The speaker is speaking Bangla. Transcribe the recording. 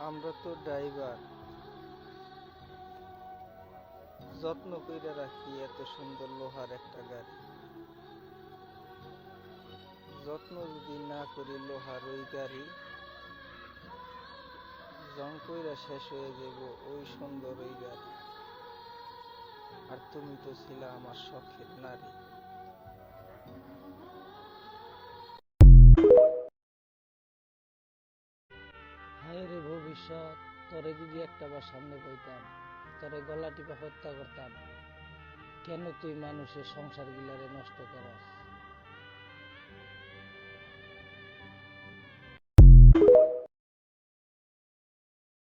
আমরা তো ড্রাইভার, যত্ন কইরা রাখি এত সুন্দর লোহার একটা গাড়ি। যত্ন যদি না করি লোহার ওই গাড়ি, জং কইরা শেষ হয়ে যাব ওই সুন্দর ওই গাড়ি। আর তুমি তো ছিলা আমার শখের নারী। হায় রে ভবিষ্যৎ, তোরে যদি একটাবার সামনে পাইতাম, তোরে গলা টিপা হত্যা করতাম। কেন তুই মানুষের সংসার গিলারে নষ্ট করাস?